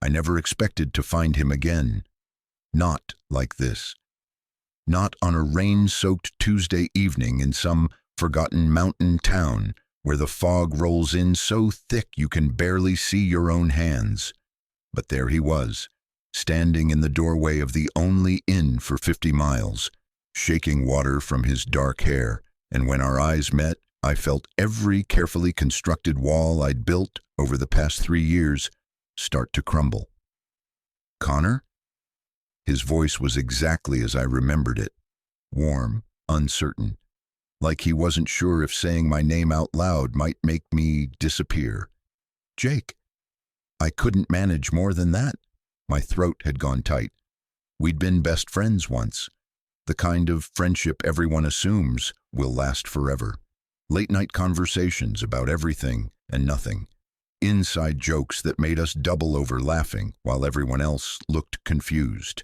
I never expected to find him again. Not like this. Not on a rain-soaked Tuesday evening in some forgotten mountain town where the fog rolls in so thick you can barely see your own hands. But there he was, standing in the doorway of the only inn for 50 miles, shaking water from his dark hair, and when our eyes met, I felt every carefully constructed wall I'd built over the past 3 years start to crumble. "Connor?" His voice was exactly as I remembered it, warm, uncertain, like he wasn't sure if saying my name out loud might make me disappear. "Jake." I couldn't manage more than that. My throat had gone tight. We'd been best friends once, the kind of friendship everyone assumes will last forever. Late-night conversations about everything and nothing. Inside jokes that made us double over laughing while everyone else looked confused.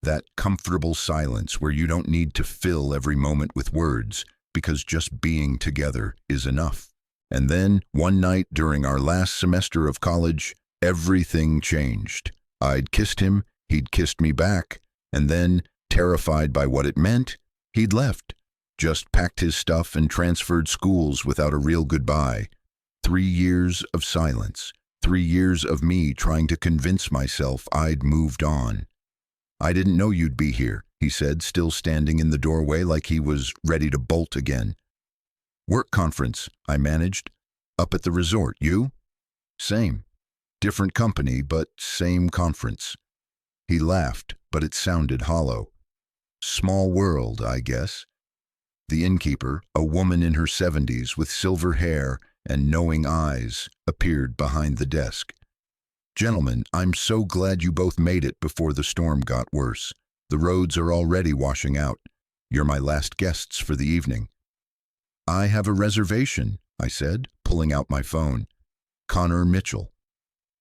That comfortable silence where you don't need to fill every moment with words because just being together is enough. And then, one night during our last semester of college, everything changed. I'd kissed him, he'd kissed me back, and then, terrified by what it meant, he'd left. Just packed his stuff and transferred schools without a real goodbye. 3 years of silence. 3 years of me trying to convince myself I'd moved on. "I didn't know you'd be here," he said, still standing in the doorway like he was ready to bolt again. "Work conference," I managed. "Up at the resort. You?" "Same. Different company, but same conference." He laughed, but it sounded hollow. "Small world, I guess." The innkeeper, a woman in her 70s with silver hair and knowing eyes, appeared behind the desk. "Gentlemen, I'm so glad you both made it before the storm got worse. The roads are already washing out. You're my last guests for the evening." "I have a reservation," I said, pulling out my phone. "Connor Mitchell."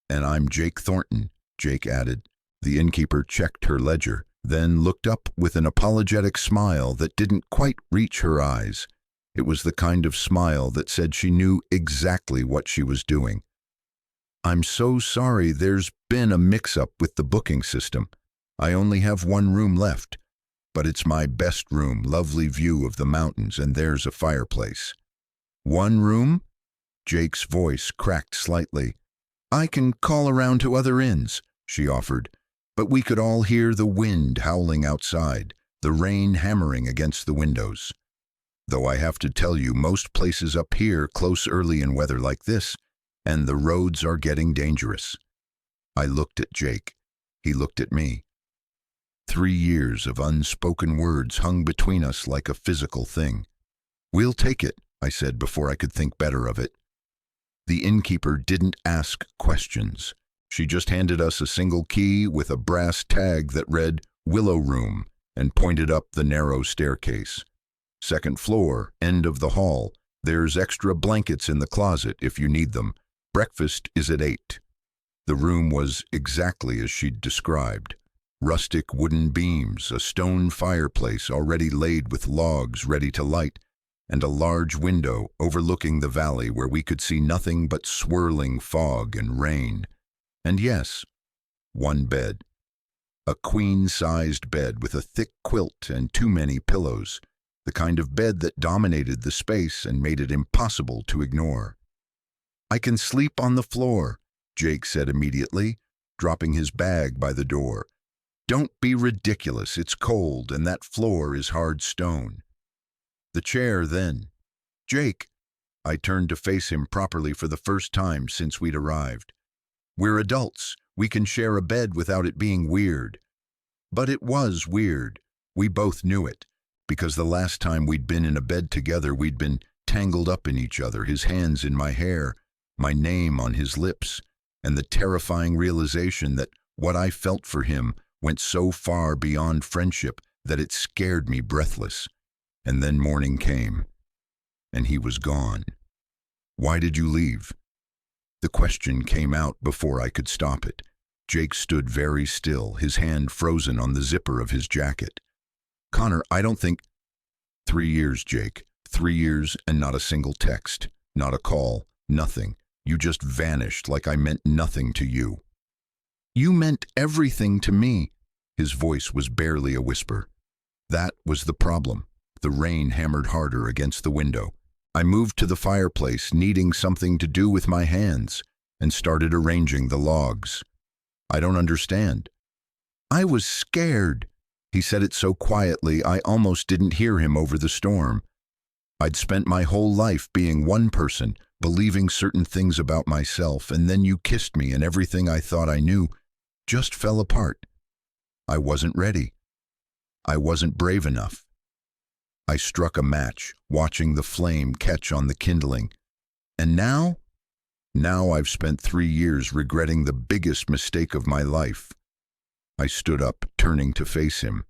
"And I'm Jake Thornton," Jake added. The innkeeper checked her ledger, then looked up with an apologetic smile that didn't quite reach her eyes. It was the kind of smile that said she knew exactly what she was doing. "I'm so sorry, there's been a mix-up with the booking system. I only have 1 room left, but it's my best room, lovely view of the mountains, and there's a fireplace." "1 room?" Jake's voice cracked slightly. "I can call around to other inns," she offered, but we could all hear the wind howling outside, the rain hammering against the windows. Though I have to tell you, most places up here close early in weather like this, and the roads are getting dangerous. I looked at Jake. He looked at me. 3 years of unspoken words hung between us like a physical thing. "We'll take it," I said before I could think better of it. The innkeeper didn't ask questions. She just handed us a single key with a brass tag that read "Willow Room" and pointed up the narrow staircase. "Second floor, end of the hall. There's extra blankets in the closet if you need them. Breakfast is at 8. The room was exactly as she'd described. Rustic wooden beams, a stone fireplace already laid with logs ready to light, and a large window overlooking the valley where we could see nothing but swirling fog and rain. And yes, 1 bed. A queen-sized bed with a thick quilt and too many pillows, the kind of bed that dominated the space and made it impossible to ignore. "I can sleep on the floor," Jake said immediately, dropping his bag by the door. "Don't be ridiculous, it's cold and that floor is hard stone." "The chair, then." "Jake." I turned to face him properly for the first time since we'd arrived. "We're adults. We can share a bed without it being weird." But it was weird. We both knew it, because the last time we'd been in a bed together, we'd been tangled up in each other, his hands in my hair, my name on his lips, and the terrifying realization that what I felt for him went so far beyond friendship that it scared me breathless. And then morning came, and he was gone. "Why did you leave?" The question came out before I could stop it. Jake stood very still, his hand frozen on the zipper of his jacket. "Connor, I don't think—" 3 years, Jake. 3 years and not a single text, not a call, nothing. You just vanished like I meant nothing to you. You meant everything to me." His voice was barely a whisper. That was the problem. The rain hammered harder against the window. I moved to the fireplace, needing something to do with my hands, and started arranging the logs. "I don't understand." "I was scared." He said it so quietly I almost didn't hear him over the storm. I'd spent my whole life being one person, believing certain things about myself, and then you kissed me and everything I thought I knew just fell apart. I wasn't ready. I wasn't brave enough. I struck a match, watching the flame catch on the kindling. And now? Now I've spent 3 years regretting the biggest mistake of my life. I stood up, turning to face him.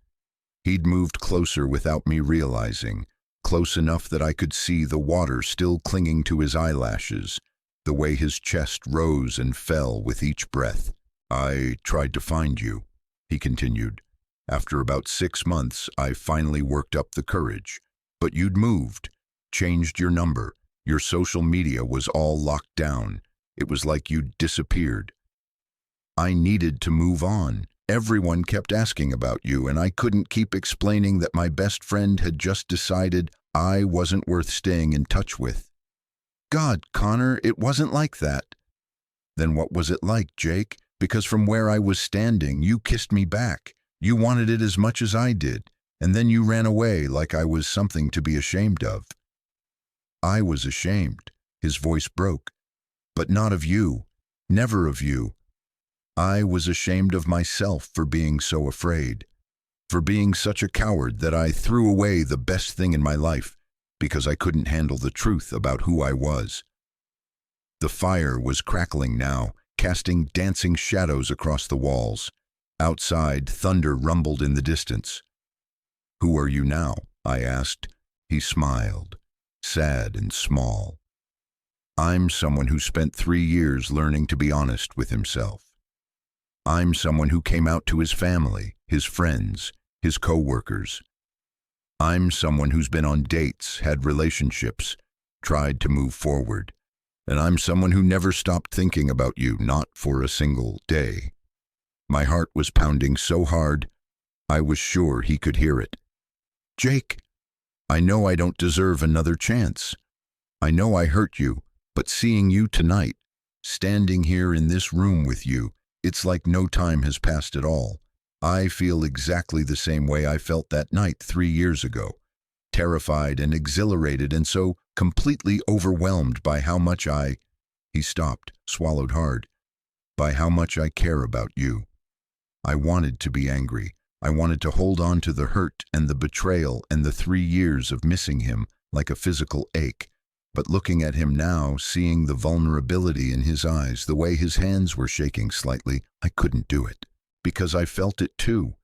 He'd moved closer without me realizing, close enough that I could see the water still clinging to his eyelashes, the way his chest rose and fell with each breath. "I tried to find you," he continued. "After about 6 months, I finally worked up the courage. But you'd moved, changed your number. Your social media was all locked down. It was like you'd disappeared. I needed to move on. Everyone kept asking about you, and I couldn't keep explaining that my best friend had just decided I wasn't worth staying in touch with." "God, Connor, it wasn't like that." "Then what was it like, Jake? Because from where I was standing, you kissed me back. You wanted it as much as I did, and then you ran away like I was something to be ashamed of." "I was ashamed." His voice broke. "But not of you. Never of you. I was ashamed of myself for being so afraid, for being such a coward that I threw away the best thing in my life because I couldn't handle the truth about who I was." The fire was crackling now, casting dancing shadows across the walls. Outside, thunder rumbled in the distance. "Who are you now?" I asked. He smiled, sad and small. "I'm someone who spent 3 years learning to be honest with himself. I'm someone who came out to his family, his friends, his co-workers. I'm someone who's been on dates, had relationships, tried to move forward. And I'm someone who never stopped thinking about you, not for a single day." My heart was pounding so hard, I was sure he could hear it. "Jake, I know I don't deserve another chance. I know I hurt you, but seeing you tonight, standing here in this room with you, it's like no time has passed at all. I feel exactly the same way I felt that night 3 years ago, terrified and exhilarated and so completely overwhelmed by how much I—" He stopped, swallowed hard. "By how much I care about you." I wanted to be angry. I wanted to hold on to the hurt and the betrayal and the 3 years of missing him like a physical ache. But looking at him now, seeing the vulnerability in his eyes, the way his hands were shaking slightly, I couldn't do it. Because I felt it too.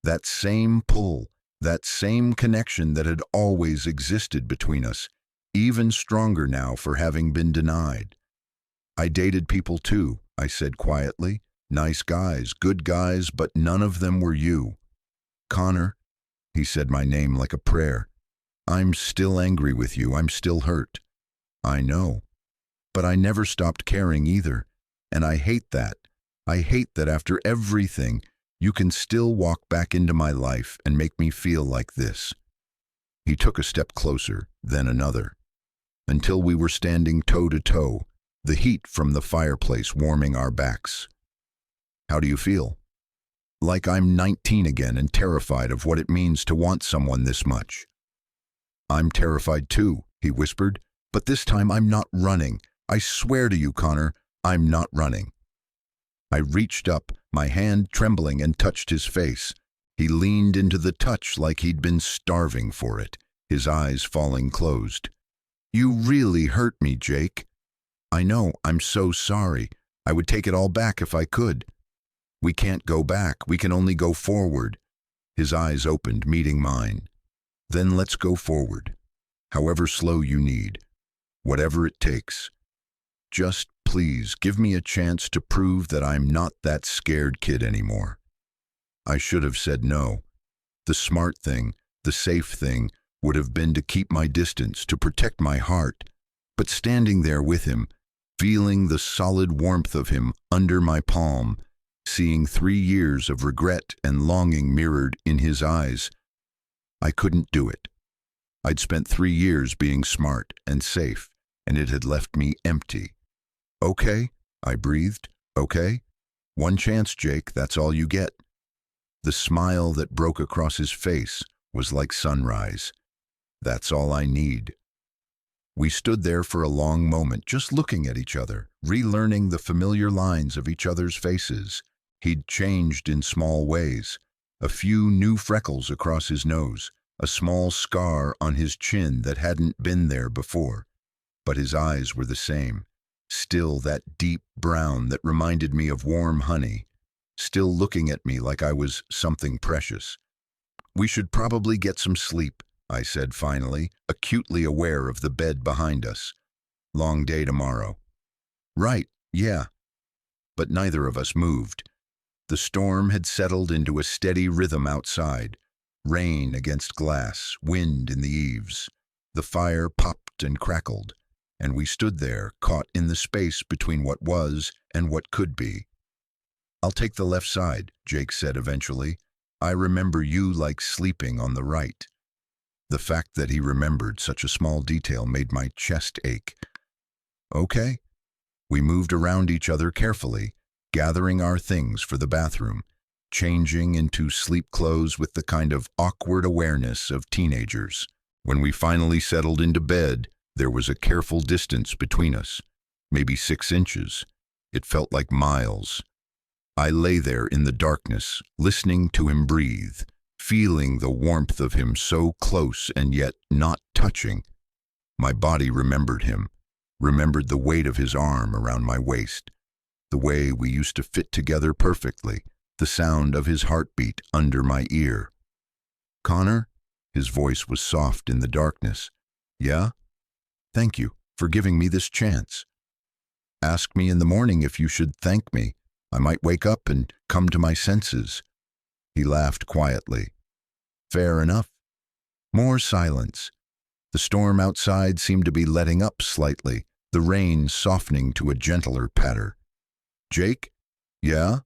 That same pull, that same connection that had always existed between us, even stronger now for having been denied. "I dated people too," I said quietly. "Nice guys, good guys, but none of them were you." "Connor," he said my name like a prayer. "I'm still angry with you. I'm still hurt." "I know. But I never stopped caring either. And I hate that. I hate that after everything, you can still walk back into my life and make me feel like this." He took a step closer, then another, until we were standing toe to toe, the heat from the fireplace warming our backs. "How do you feel?" "Like I'm 19 again and terrified of what it means to want someone this much." "I'm terrified too," he whispered, "but this time I'm not running. I swear to you, Connor, I'm not running." I reached up, my hand trembling, and touched his face. He leaned into the touch like he'd been starving for it, his eyes falling closed. "You really hurt me, Jake." "I know, I'm so sorry. I would take it all back if I could." "We can't go back, we can only go forward." His eyes opened, meeting mine. "Then let's go forward. However slow you need. Whatever it takes. Just please give me a chance to prove that I'm not that scared kid anymore." I should have said no. The smart thing, the safe thing, would have been to keep my distance, to protect my heart. But standing there with him, feeling the solid warmth of him under my palm, seeing 3 years of regret and longing mirrored in his eyes. I couldn't do it. I'd spent 3 years being smart and safe, and it had left me empty. Okay, I breathed. Okay. One chance, Jake, that's all you get. The smile that broke across his face was like sunrise. That's all I need. We stood there for a long moment, just looking at each other, relearning the familiar lines of each other's faces. He'd changed in small ways. A few new freckles across his nose, a small scar on his chin that hadn't been there before. But his eyes were the same, still that deep brown that reminded me of warm honey, still looking at me like I was something precious. We should probably get some sleep, I said finally, acutely aware of the bed behind us. Long day tomorrow. Right, yeah. But neither of us moved. The storm had settled into a steady rhythm outside. Rain against glass, wind in the eaves. The fire popped and crackled, and we stood there, caught in the space between what was and what could be. I'll take the left side, Jake said eventually. I remember you like sleeping on the right. The fact that he remembered such a small detail made my chest ache. Okay. We moved around each other carefully, gathering our things for the bathroom, changing into sleep clothes with the kind of awkward awareness of teenagers. When we finally settled into bed, there was a careful distance between us, maybe 6 inches. It felt like miles. I lay there in the darkness, listening to him breathe, feeling the warmth of him so close and yet not touching. My body remembered him, remembered the weight of his arm around my waist, the way we used to fit together perfectly, the sound of his heartbeat under my ear. Connor? His voice was soft in the darkness. Yeah? Thank you for giving me this chance. Ask me in the morning if you should thank me. I might wake up and come to my senses. He laughed quietly. Fair enough. More silence. The storm outside seemed to be letting up slightly, the rain softening to a gentler patter. Jake? Yeah?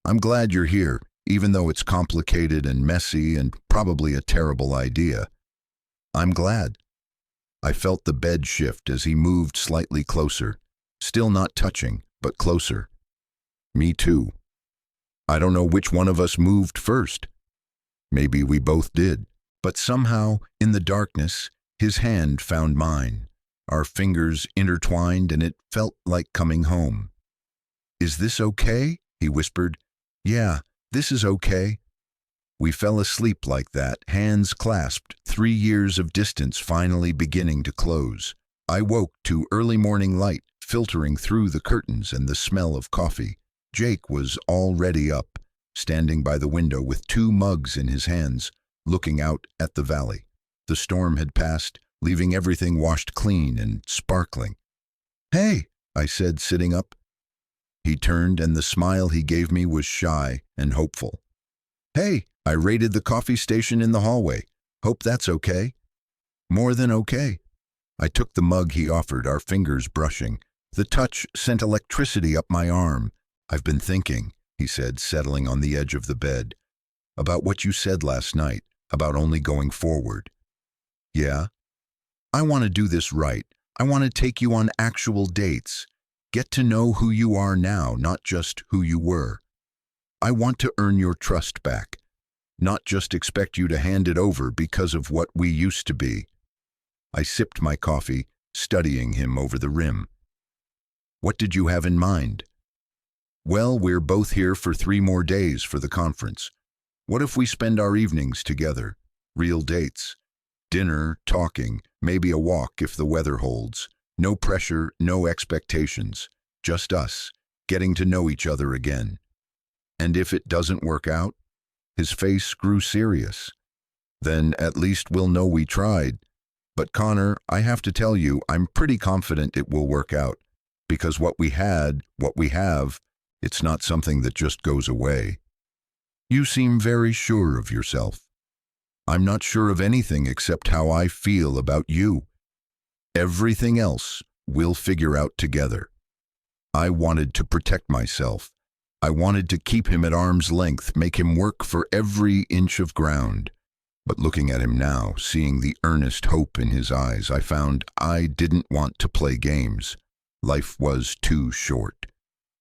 I'm glad you're here, even though it's complicated and messy and probably a terrible idea. I'm glad. I felt the bed shift as he moved slightly closer, still not touching, but closer. Me too. I don't know which one of us moved first. Maybe we both did, but somehow, in the darkness, his hand found mine. Our fingers intertwined and it felt like coming home. Is this okay? He whispered. Yeah, this is okay. We fell asleep like that, hands clasped, 3 years of distance finally beginning to close. I woke to early morning light filtering through the curtains and the smell of coffee. Jake was already up, standing by the window with 2 mugs in his hands, looking out at the valley. The storm had passed, leaving everything washed clean and sparkling. Hey, I said, sitting up. He turned and the smile he gave me was shy and hopeful. Hey, I raided the coffee station in the hallway. Hope that's okay. More than okay. I took the mug he offered, our fingers brushing. The touch sent electricity up my arm. I've been thinking, he said, settling on the edge of the bed, about what you said last night, about only going forward. Yeah? I want to do this right. I want to take you on actual dates. Get to know who you are now, not just who you were. I want to earn your trust back, not just expect you to hand it over because of what we used to be. I sipped my coffee, studying him over the rim. What did you have in mind? Well, we're both here for 3 more days for the conference. What if we spend our evenings together? Real dates. Dinner, talking, maybe a walk if the weather holds. No pressure, no expectations. Just us, getting to know each other again. And if it doesn't work out? His face grew serious. Then at least we'll know we tried. But Connor, I have to tell you, I'm pretty confident it will work out. Because what we have, it's not something that just goes away. You seem very sure of yourself. I'm not sure of anything except how I feel about you. Everything else we'll figure out together. I wanted to protect myself. I wanted to keep him at arm's length, make him work for every inch of ground. But looking at him now, seeing the earnest hope in his eyes, I found I didn't want to play games. Life was too short.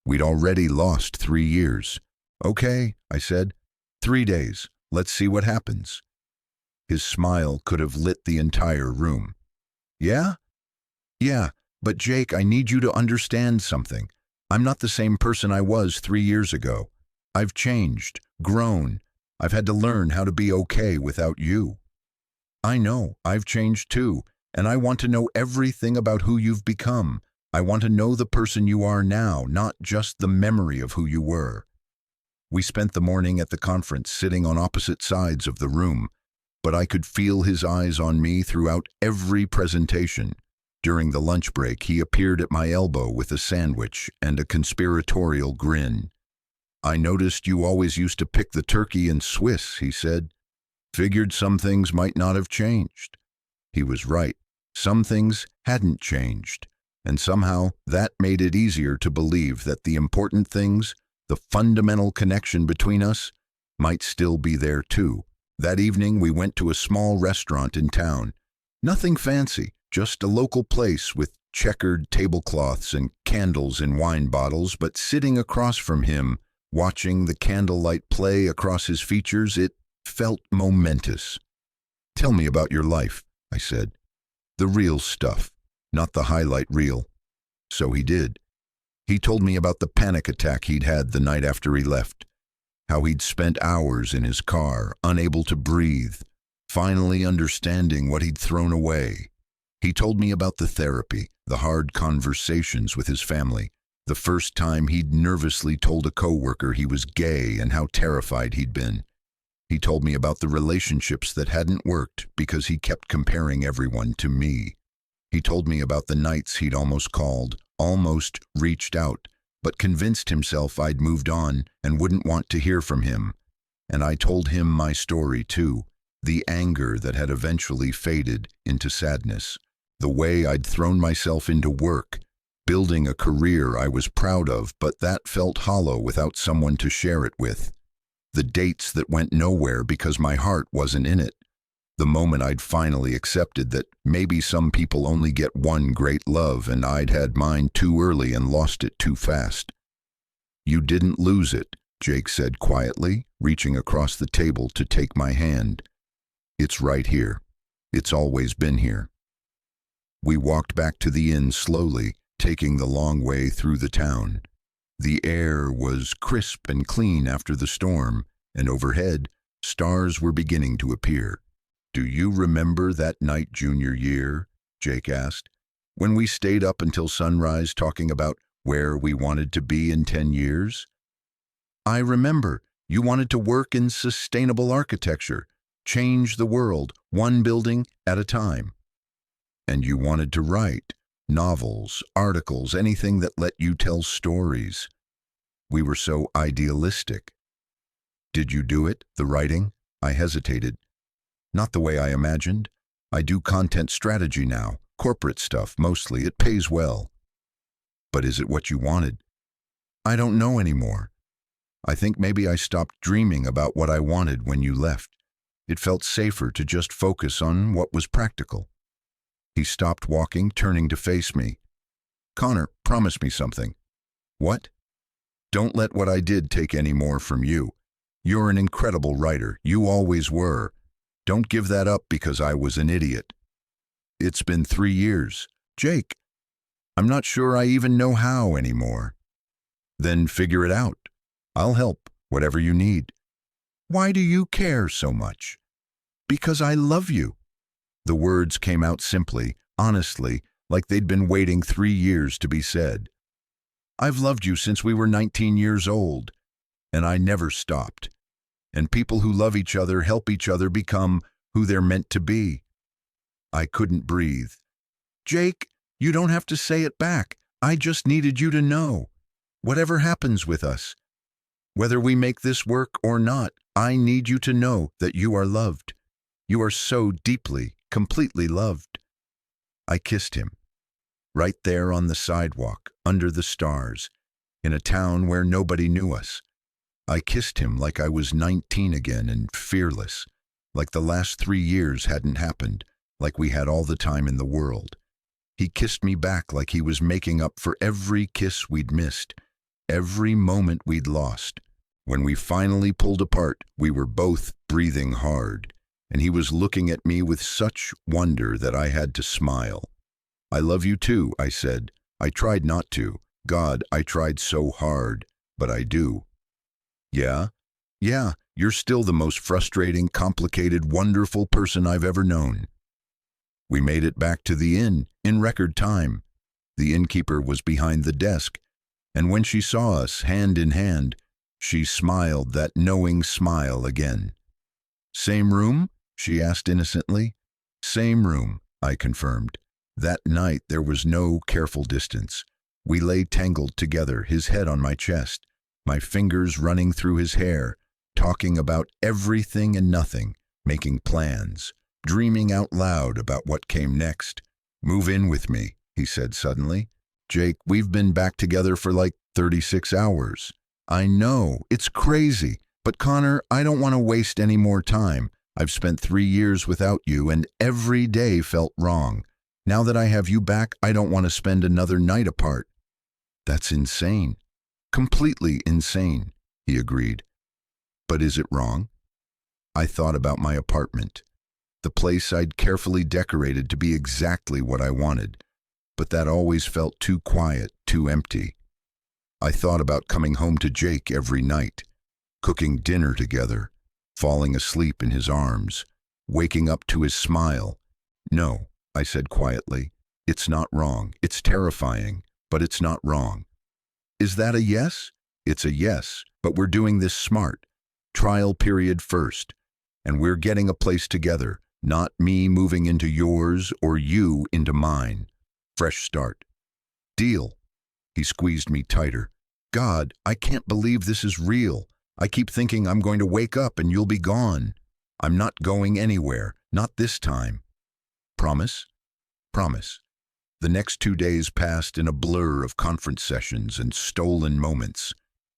We'd already lost 3 years. Okay, I said. 3 days. Let's see what happens. His smile could have lit the entire room. Yeah? Yeah, but Jake, I need you to understand something. I'm not the same person I was 3 years ago. I've changed, grown. I've had to learn how to be okay without you. I know, I've changed too, and I want to know everything about who you've become. I want to know the person you are now, not just the memory of who you were. We spent the morning at the conference sitting on opposite sides of the room, but I could feel his eyes on me throughout every presentation. During the lunch break, he appeared at my elbow with a sandwich and a conspiratorial grin. I noticed you always used to pick the turkey and Swiss, he said. Figured some things might not have changed. He was right. Some things hadn't changed. And somehow that made it easier to believe that the important things, the fundamental connection between us, might still be there too. That evening we went to a small restaurant in town. Nothing fancy, just a local place with checkered tablecloths and candles in wine bottles, but sitting across from him, watching the candlelight play across his features, it felt momentous. Tell me about your life, I said. The real stuff, not the highlight reel. So he did. He told me about the panic attack he'd had the night after he left, how he'd spent hours in his car, unable to breathe, finally understanding what he'd thrown away. He told me about the therapy, the hard conversations with his family, the first time he'd nervously told a coworker he was gay and how terrified he'd been. He told me about the relationships that hadn't worked because he kept comparing everyone to me. He told me about the nights he'd almost called, almost reached out, but convinced himself I'd moved on and wouldn't want to hear from him. And I told him my story too, the anger that had eventually faded into sadness, the way I'd thrown myself into work, building a career I was proud of, but that felt hollow without someone to share it with. The dates that went nowhere because my heart wasn't in it. The moment I'd finally accepted that maybe some people only get one great love and I'd had mine too early and lost it too fast. You didn't lose it, Jake said quietly, reaching across the table to take my hand. It's right here. It's always been here. We walked back to the inn slowly, taking the long way through the town. The air was crisp and clean after the storm, and overhead, stars were beginning to appear. Do you remember that night junior year? Jake asked. When we stayed up until sunrise talking about where we wanted to be in 10 years? I remember. You wanted to work in sustainable architecture, change the world, one building at a time. And you wanted to write novels, articles, anything that let you tell stories. We were so idealistic. Did you do it, the writing? I hesitated. Not the way I imagined. I do content strategy now, corporate stuff mostly. It pays well. But is it what you wanted? I don't know anymore. I think maybe I stopped dreaming about what I wanted when you left. It felt safer to just focus on what was practical. He stopped walking, turning to face me. Connor, promise me something. What? Don't let what I did take any more from you. You're an incredible writer. You always were. Don't give that up because I was an idiot. It's been 3 years. Jake, I'm not sure I even know how anymore. Then figure it out. I'll help, whatever you need. Why do you care so much? Because I love you. The words came out simply, honestly, like they'd been waiting 3 years to be said. I've loved you since we were 19 years old, and I never stopped. And people who love each other help each other become who they're meant to be. I couldn't breathe. Jake, you don't have to say it back. I just needed you to know. Whatever happens with us, whether we make this work or not, I need you to know that you are loved. You are so deeply, completely loved. I kissed him. Right there on the sidewalk, under the stars. in a town where nobody knew us. I kissed him like I was 19 again and fearless, like the last 3 years hadn't happened, like we had all the time in the world. He kissed me back like he was making up for every kiss we'd missed, every moment we'd lost. When we finally pulled apart, we were both breathing hard, and he was looking at me with such wonder that I had to smile. "I love you too," I said. "I tried not to. God, I tried so hard, but I do." "Yeah? Yeah, you're still the most frustrating, complicated, wonderful person I've ever known." We made it back to the inn in record time. The innkeeper was behind the desk, and when she saw us hand in hand, she smiled that knowing smile again. "Same room?" she asked innocently. "Same room," I confirmed. That night there was no careful distance. We lay tangled together, his head on my chest, my fingers running through his hair, talking about everything and nothing, making plans, dreaming out loud about what came next. "Move in with me," he said suddenly. "Jake, we've been back together for like 36 hours. I know, it's crazy, but Connor, I don't want to waste any more time. I've spent 3 years without you, and every day felt wrong. Now that I have you back, I don't want to spend another night apart." "That's insane. Completely insane," he agreed. "But is it wrong?" I thought about my apartment, the place I'd carefully decorated to be exactly what I wanted, but that always felt too quiet, too empty. I thought about coming home to Jake every night, cooking dinner together, falling asleep in his arms, waking up to his smile. "No," I said quietly, "it's not wrong. It's terrifying, but it's not wrong." "Is that a yes?" "It's a yes, but we're doing this smart. Trial period first, and we're getting a place together, not me moving into yours or you into mine. Fresh start." "Deal." He squeezed me tighter. "God, I can't believe this is real. I keep thinking I'm going to wake up and you'll be gone. I'm not going anywhere, not this time." "Promise?" "Promise." The next 2 days passed in a blur of conference sessions and stolen moments.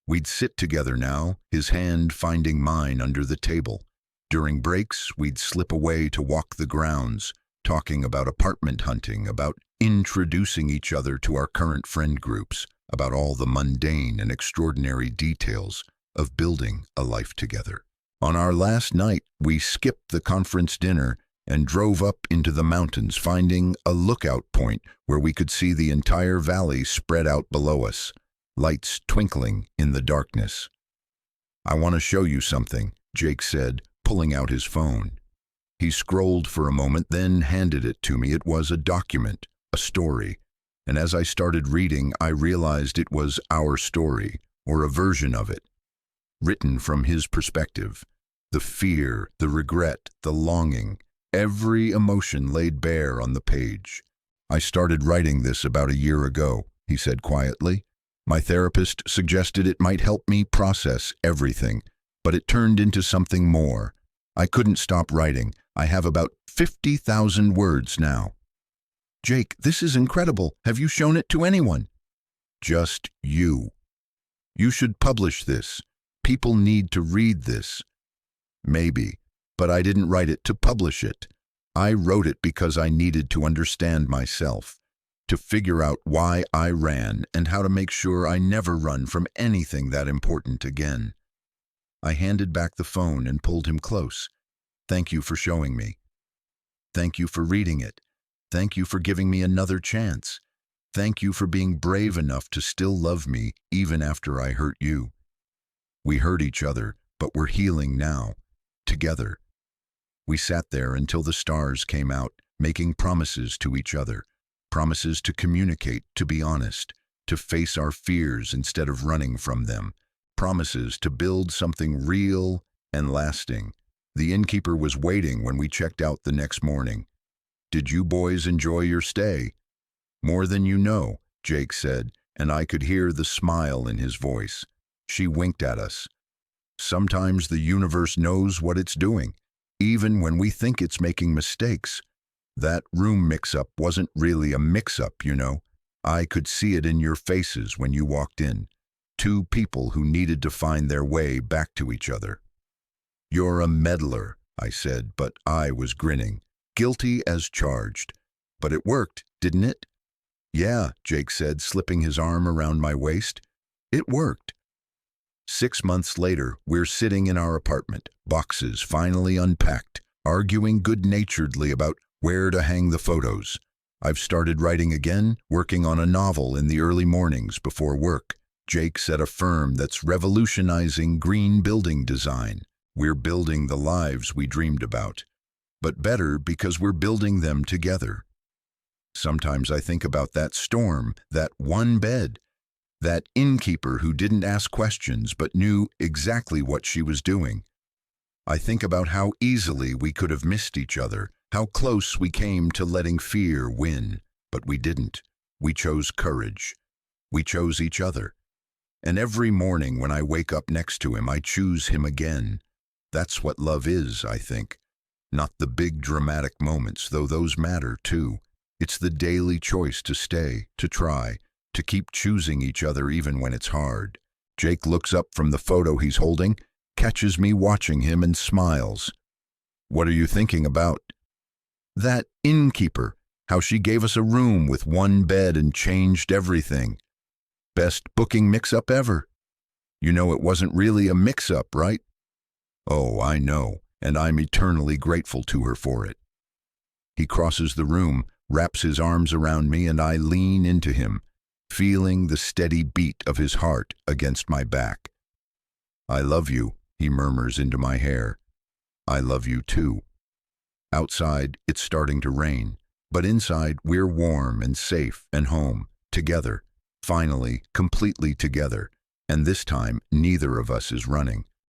We'd sit together now, his hand finding mine under the table. During breaks, we'd slip away to walk the grounds, talking about apartment hunting, about introducing each other to our current friend groups, about all the mundane and extraordinary details of building a life together. On our last night, we skipped the conference dinner and drove up into the mountains, finding a lookout point where we could see the entire valley spread out below us, lights twinkling in the darkness. "I want to show you something," Jake said, pulling out his phone. He scrolled for a moment, then handed it to me. It was a document, a story, and as I started reading, I realized it was our story, or a version of it, written from his perspective. The fear, the regret, the longing, every emotion laid bare on the page. "I started writing this about a year ago," he said quietly. "My therapist suggested it might help me process everything, but it turned into something more. I couldn't stop writing. I have about 50,000 words now." "Jake, this is incredible. Have you shown it to anyone?" "Just you. You should publish this. People need to read this." "Maybe, but I didn't write it to publish it. I wrote it because I needed to understand myself, to figure out why I ran and how to make sure I never run from anything that important again." I handed back the phone and pulled him close. "Thank you for showing me. Thank you for reading it. Thank you for giving me another chance. Thank you for being brave enough to still love me even after I hurt you." We hurt each other, but we're healing now, together. We sat there until the stars came out, making promises to each other, promises to communicate, to be honest, to face our fears instead of running from them, promises to build something real and lasting. The innkeeper was waiting when we checked out the next morning. "Did you boys enjoy your stay?" "More than you know," Jake said, and I could hear the smile in his voice. She winked at us. "Sometimes the universe knows what it's doing, even when we think it's making mistakes. That room mix-up wasn't really a mix-up, you know. I could see it in your faces when you walked in. two people who needed to find their way back to each other. "You're a meddler," I said, but I was grinning, guilty as charged. "But it worked, didn't it?" "Yeah," Jake said, slipping his arm around my waist. "It worked." 6 months later, we're sitting in our apartment, boxes finally unpacked, arguing good-naturedly about where to hang the photos. I've started writing again, working on a novel in the early mornings before work. Jake's at a firm that's revolutionizing green building design. We're building the lives we dreamed about, but better because we're building them together. Sometimes I think about that storm, that one bed, that innkeeper who didn't ask questions but knew exactly what she was doing. I think about how easily we could have missed each other, how close we came to letting fear win, but we didn't. We chose courage. We chose each other. And every morning when I wake up next to him, I choose him again. That's what love is, I think. Not the big dramatic moments, though those matter too. It's the daily choice to stay, to try, to keep choosing each other even when it's hard. Jake looks up from the photo he's holding, catches me watching him and smiles. "What are you thinking about?" "That innkeeper, how she gave us a room with one bed and changed everything. Best booking mix-up ever. You know it wasn't really a mix-up, right?" "Oh, I know, and I'm eternally grateful to her for it." He crosses the room, wraps his arms around me, and I lean into him, feeling the steady beat of his heart against my back. "I love you," he murmurs into my hair. "I love you too." Outside, it's starting to rain, but inside, we're warm and safe and home, together, finally, completely together, and this time, neither of us is running.